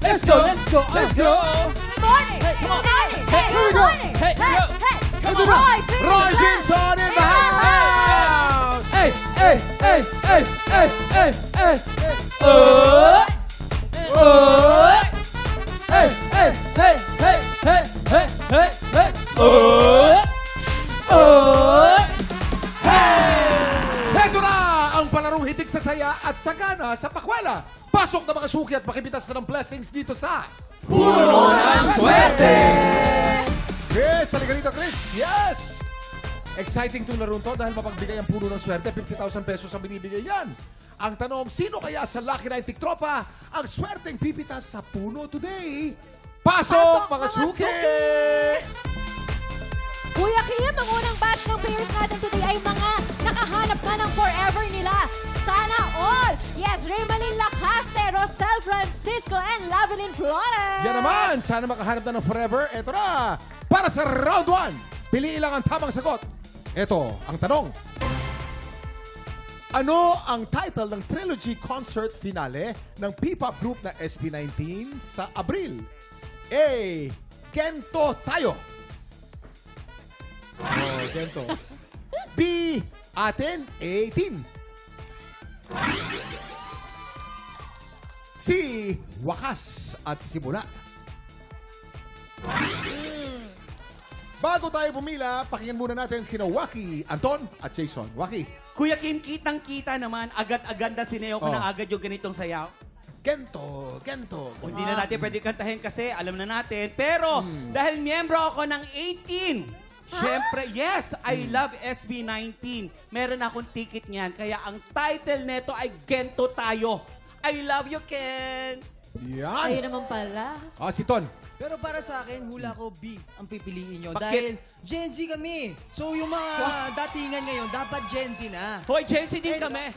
Let's go, let's go. Let's go! Morning! Hey, come on. Morning! Hey, Hey, here we go. morning! Hey, Hey, yo. hey! Ito na! Roy Pinson! Pinson in the house! Hey, hey, hey, hey, hey, hey, hey. Hey, hey, hey, hey, hey, hey, hey, hey. Heto na ang palarong hitik sa saya at sagana sa pakwela. Pasok na mga suki at makipitas na ng blessings dito sa Puno ng Swerte! Chris, halika rito, Chris. Yes! Exciting itong larong to dahil mapagbigay ang puno ng swerte. 50,000 pesos ang binibigay yan. Ang tanong, sino kaya sa Lucky 90 Tropa ang swerteng pipitas sa puno today? Pasok, mga suki! Kuya Kim, ang unang batch ng players natin today ay mga nakahanap na ng forever nila. Sana all! Yes, Raymalin Lacaste, Rosel Francisco, and Lavelin Flores. Yan naman, sana makahanap na ng forever. Ito na, para sa round 1. Piliin lang ang tamang sagot. Ito, ang tanong. Ano ang title ng trilogy concert finale ng P-pop group na SB19 sa Abril? A. Gento Tayo. Oh, Gento. B. Aten 18. C. Wakas at Simula. Bago tayo pumila, pakinggan muna natin sina Waki, Anton at Jason. Waki, Kuya Kim, kitang-kita naman, agad-agad na sineo ko Oh. na agad yung ganitong sayaw. Gento, Gento. O, hindi na natin pwede kantahin kasi alam na natin. Pero, dahil miyembro ako ng 18, syempre, yes, I love SB19. Meron akong ticket niyan. Kaya ang title neto ay Gento Tayo. I love you, Ken. Yan. Ayun naman pala. Ah, si Ton. Pero para sa akin, hula ko B ang pipiliin nyo. Bakit? Dahil Gen Z kami. So yung mga datingan ngayon, dapat Gen Z na. Hoy, Chelsea din kami.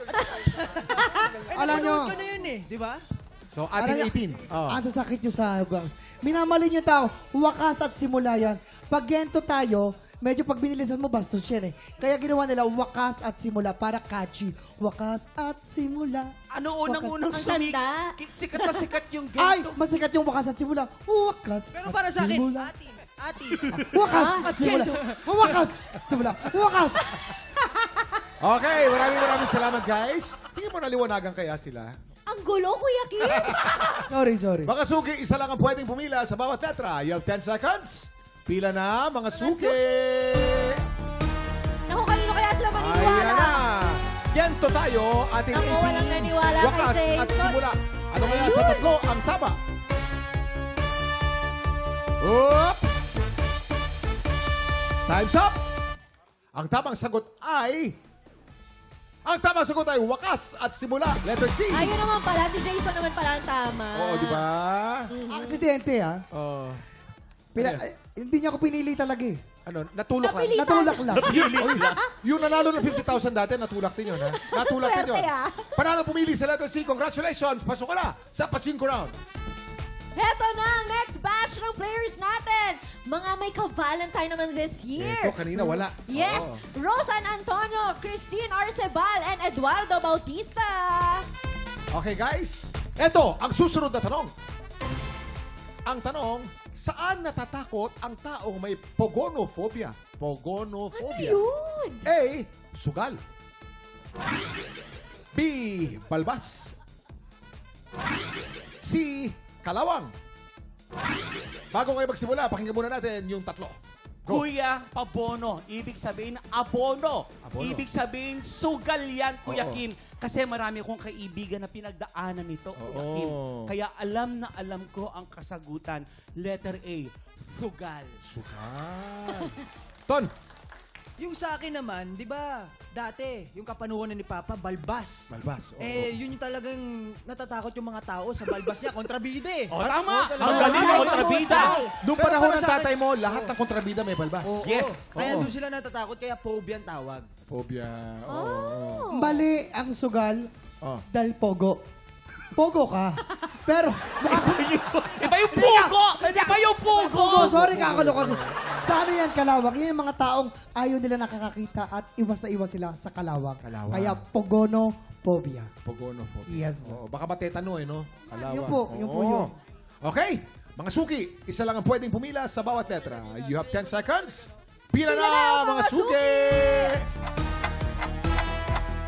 Alam nyo, Napanood ko na yun eh, di ba? So, ating Alam- 18. Oh. ang sasakit nyo sa bangs. Minamali nyo tao, wakas at simula yan. Pag gento tayo, medyo pag binilisan mo, bastos yan eh. Kaya ginawa nila, wakas at simula para catchy. Wakas at simula. Ano unang-unang Ang sumik? tanda. Sikat na sikat yung Ay, Gento. masikat yung wakas at simula. Wakas Pero at para sa akin, simula. ati. Wakas Ah, at simula. Wakas! Simula. Wakas! Okay, maraming salamat, guys. Tingin mo naliwanagan kaya sila? Ang gulo, Kuya Kim. Sorry. Mga suki, isa lang ang pwedeng pumila sa bawat letra. You have 10 seconds. Pila na, mga suki. Naku, kanino kaya sila Ayan maniniwala? na. Gento tayo, ating Ako, 18. walang naniwala kay Wakas at Jason. simula. Ano kaya sa Ayun. tatlo ang tama? Up! Time's up! Ang tamang sagot ay... Ang tamang sagot ay wakas at simula. Letter C. Ayun naman pala, si Jason naman pala ang tama. Oo, di ba? Aksidente ah. Oh. Hindi niya ako pinili talaga eh. Ano, natulak lang. Napili- Natulak lang. Oy, yung nanalo ng 50,000 dati, natulak din yun, ha? Natulak din yun. Swerte, ah. Panalo pumili sa letter C. Congratulations! Pasok ka na sa Pachinko Round. Heto na ang next batch ng players natin. Mga may ka-Valentine naman this year. Ito, kanina wala. Yes, Oo. Rosan Antonio, Christine Arcebal, and Eduardo Bautista. Okay, guys. Ito, ang susunod na tanong. Ang tanong, saan natatakot ang taong may pogonophobia? Pogonophobia. Yun! A. Sugal. B. Balbas. C. Kalawang. Bago kayo magsimula, pakinggan muna natin yung tatlo. Go. Kuya, pabono. Ibig sabihin, abono. Abono. Ibig sabihin, sugal yan, Kuya Oo. Kim. Kasi marami kong kaibigan na pinagdaanan nito, Kuya Oo. Kim. Kaya alam na alam ko ang kasagutan. Letter A, sugal. Sugal. Ton. Yung sa akin naman, di ba, dati, yung kapanuhan ni Papa, balbas. Balbas. Oo. Yun yung talagang natatakot yung mga tao sa balbas niya, kontrabida eh. O, tama. talaga. Ang galing Ay, ng kontrabida. Noong Pero panahon para ng sa tatay akin- mo, lahat ng kontrabida may balbas. Yes. Kaya Oo. doon sila natatakot, kaya phobia ang tawag. Phobia. Oh. Mali ang sugal Oh. dahil pogo. Pogo ka. Pero, Iba yung pugo! Iba yung pugo! pogo, sorry kakalokan. Sa ano yan, kalawang? Yan yung mga taong ayaw nila nakakakita at iwas na iwas sila sa kalawang. Kalawang. Kaya pogonophobia. Pogonophobia. Yes. Oo, baka matetano no? Kalawang. Yun po, yun po Oo. yun. Okay, mga suki, isa lang ang pwedeng pumila sa bawat letra. You have 10 seconds. Pila Pila na, na, mga mga suki!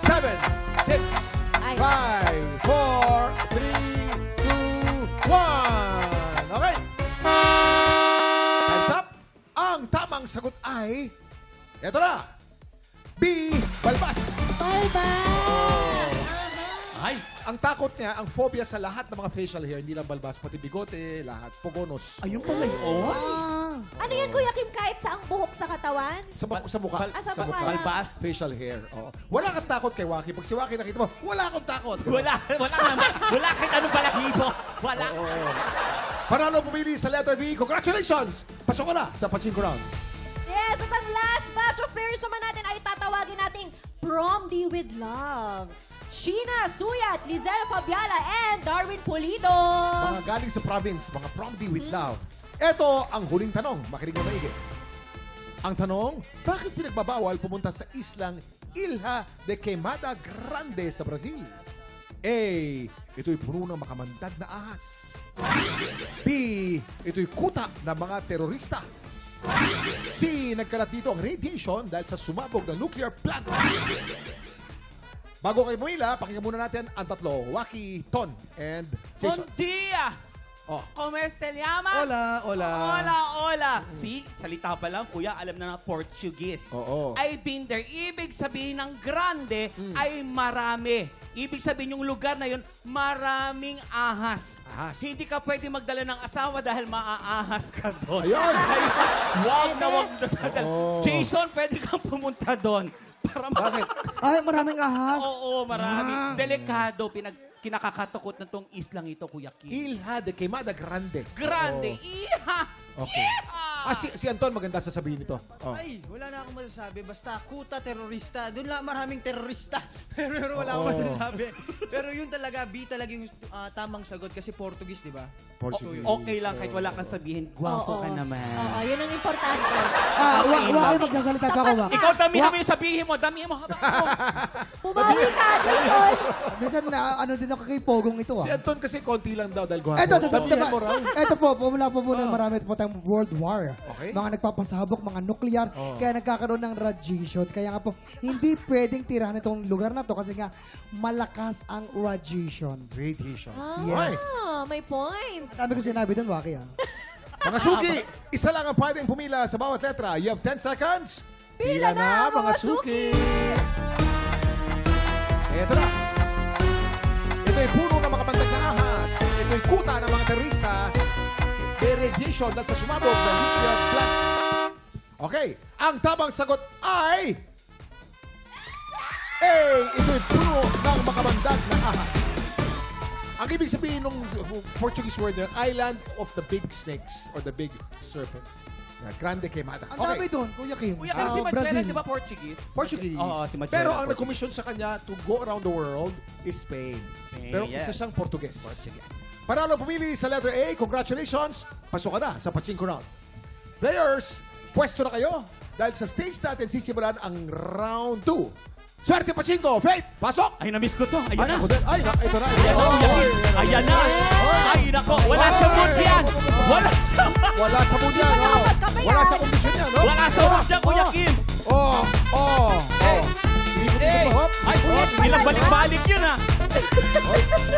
7, 6, Ay. 5, 4, 3, 2, 1. Okay. Time's up. Ang tamang sagot ay, eto na, B, balbas. Ay, Ang takot niya, ang phobia sa lahat ng mga facial hair, hindi lang balbas, pati bigote, lahat, pogonos. ayun pala yun. Ano yan, Kuya Kim, kahit sa ang buhok sa katawan? Sa mukha. Sa Sa mukha. mukha. Balbas. Facial hair. Oo. Wala kang takot kay Waki. Pag si Waki nakita mo, wala akong takot. Wala naman. Wala kahit anong balahibo. Wala. Panalo pumili sa letter B. Congratulations! Pasok ka na sa Pachinko Round. Yes, at ang last batch of pairs naman natin ay tatawagin nating Prom D with Love. Sheena Suyat, Lizelle Fabiala, and Darwin Pulido. Mga galing sa province, mga prompty with love. Ito ang huling tanong. Makinig na maigi. Ang tanong, bakit pinagbabawal pumunta sa islang Ilha de Queimada Grande sa Brazil? A. Ito'y puno ng makamandag na ahas. B. Ito'y kuta ng mga terorista. C. Nagkalat dito ang radiation dahil sa sumabog ng nuclear plant. Bago kayo pumila, pakinggan muna natin ang tatlo. Waki, Ton, and Jason. Bon dia! Oh. ¿Cómo se llama? Hola, hola. Hola. See, salita pa lang, kuya, alam na ng Portuguese. Oo. I've been there. Ibig sabihin ng grande ay marami. Ibig sabihin yung lugar na yun, maraming ahas. Ahas. Hindi ka pwede magdala ng asawa dahil maaahas ka doon. Ayun. Wag na wag na tagal. Oo. Jason, pwede kang pumunta doon. Para Bakit? Ay, maraming ahas. Oo, marami. Delikado. Kinakakatakot na tong islang ito, Kuya Kim. Ilha de Queimada Grande. Grande. Oh. Iha! Okay. Si Anton, maganda sasabihin ito. Oh. Ay, wala na akong masasabi. Basta kuta, terorista. Doon lang maraming terorista. Pero wala Oo. akong masasabi. Pero yun talaga, B talaga yung tamang sagot kasi Portuguese, di ba? Portuguese. Okay lang kahit wala kang sabihin, gwapo ka naman. Oo, yun ang importante. Wag magsasalita pa ako, Wak. Ikaw, damihan mo yung sabihin mo. Damihan mo. Pumawi ka, Jason! Minsan na ano din ako kay Pogong ito, Si Anton kasi konti lang daw dahil gwapo. Ito, Sabihan mo raw. ito po, wala po muna marami po tayong World War. Okay. Mga nagpapasabok, mga nuclear, Oh. kaya nagkakaroon ng radiation. Kaya nga po, hindi pwedeng tirahan itong lugar na to kasi nga malakas ang radiation. Radiation. Yes. May point. Dami ko sinabi doon, Waki, ah. Mga suki, isa lang ang pwedeng pumila sa bawat letra. You have 10 seconds. Pila na, mga suki. Ito na. Ito'y puno ng mga bandag na ahas. Ito'y kuta ng mga terorista. May radiation dahil sa sumabog ng nuclear plant. Okay, ang tamang sagot ay... A. Ito'y puno ng makabandag na ahas. Ang ibig sabihin ng Portuguese word na island of the big snakes or the big serpents. Grande Queimada. Ang dami doon, Kuya Kim. Kuya, kasi si Magellan, Brazil. di ba Portuguese? Portuguese. Oo, si Magellan. Pero ang Portuguese. nag-commission sa kanya to go around the world is Spain. Spain, Pero yes. isa siyang Portuguese. Portuguese. Panalo pumili sa letter A, congratulations. Pasok ka na sa Pachinko Round. Players, pwesto na kayo dahil sa stage natin sisimulan ang round 2. Swerte Pachinko! Faith, pasok! Ay, na-miss ko to. Ayun na. Ako din. Ay, ito na. Ayan na, Kuya Kim. Ayan na. Ay, nako. Wala sa mood yan. Wala sa Wala sa mood yan. Hindi oh. dapat ka pa yan. Wala sa kondisyon yan. Oh. Wala sa mood yan, Kuya Kim. Oh, oh, oh. Hey. Hop, Ay, hop. nilang balik-balik yun, ha.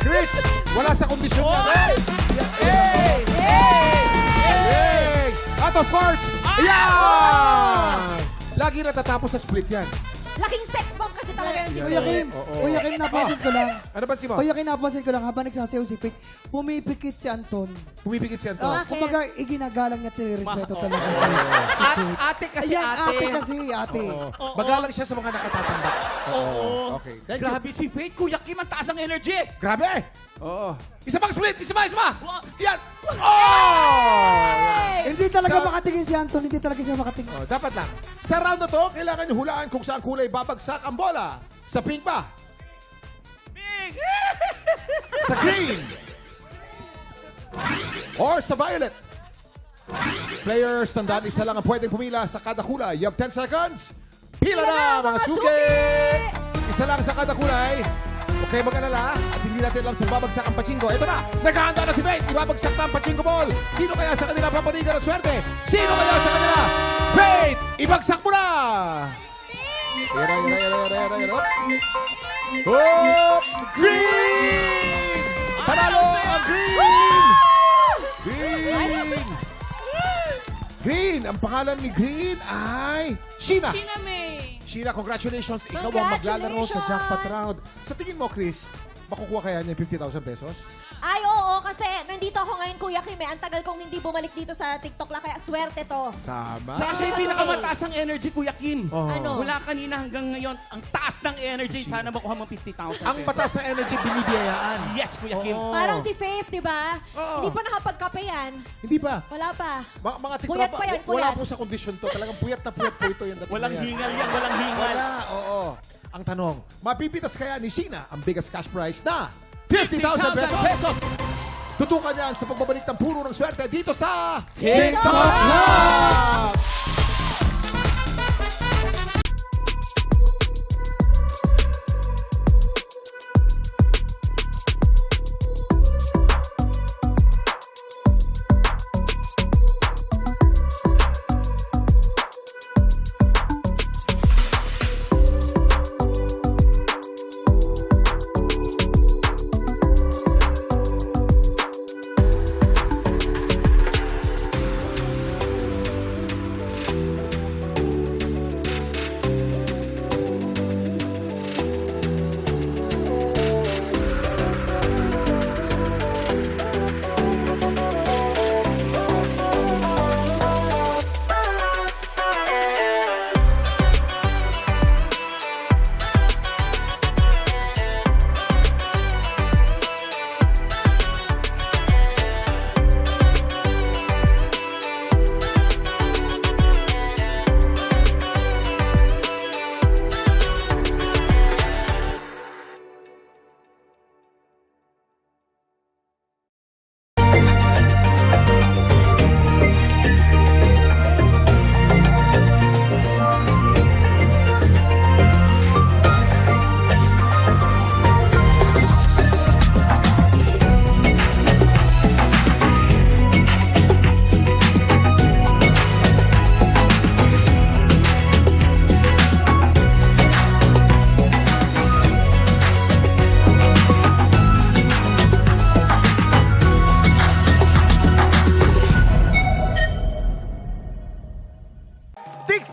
Chris, wala sa kondisyon yan. Oy! Hey! Hey! At of course, yan! Lagi natatapos sa split yan. Laking sex bomb kasi talaga yun si Kuya Kim, Oo. Kuya Kim, napansin ko lang. Ano ba si mo? Kuya Kim, napansin ko lang, habang nagsasayaw si Faith, pumipikit si Anton. Pumipikit si Anton. Bakit? Kumbaga, iginagalang niya, tinirespeto talaga si Ate kasi Ayan, ate ate. kasi, ate. Oo. Magalang siya sa mga nakatatanda. Oo. Okay, thank you. Grabe si Faith. Kuya Kim, ang taas ang energy. Grabe! Oo. Isa pang split! Isa pa! Wow. Yan! Oh! Hindi talaga Sa- makatingin si Anton, hindi talaga siya makatingin. Oh, dapat lang. Sa round na to, kailangan nyo hulaan kung saan kulay babagsak ang bola. Sa pink ba? Big! Sa green? Or sa violet? Players, tandaan, isa lang ang pwedeng pumila sa kada kulay. You have 10 seconds. Pila na, mga suki! Isa lang sa kada kulay. kayo mag-alala at hindi natin alam sa babagsak ang pachinko. Ito na, naghahanda na si Faith. Ibabagsak na ang pachinko ball. Sino kaya sa kanila papanigan ng swerte? Sino kaya sa kanila? Faith, ibagsak mo na! Ayan. Oh! Green! Panalo ang green! Green! Green! Ang pangalan ni Green ay Sheena! Sheena, congratulations. Ikaw ang maglalaro sa jackpot round. Sa tingin mo, Chris, makukuha kaya niya yung 50,000 pesos? Ay, oo, kasi nandito ako ngayon, Kuya Kim. Ang tagal kong hindi bumalik dito sa TikTok lang, kaya swerte to. Tama. Tsaka siya yung pinakamataas ang energy, Kuya Kim. Oh. Ano? Mula kanina hanggang ngayon, ang taas ng energy. Sana makuha mo 50,000 Ang mataas na energy binibiyayaan. Yes, Kuya Kim. Oo. Parang si Faith, di ba? Oo. Hindi pa nakapagkape yan. Hindi pa. Wala pa. Mga tiktropa, Puyat pa yan, wala puyat. po sa kondisyon to. Talagang puyat na puyat po ito yung dating Walang na yan. hingal yan, walang hingal. Wala, oo. Ang tanong, mapipitas kaya ni Sheena ang biggest cash prize na 50,000 pesos? Tutukan yan sa pagbabalik ng puno ng swerte dito sa TikTok Live!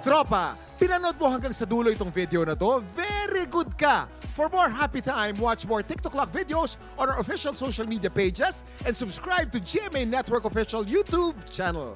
Tropa, pinanood mo hanggang sa dulo itong video na to? Very good ka! For more happy time, watch more TikTok Lock videos on our official social media pages and subscribe to GMA Network official YouTube channel.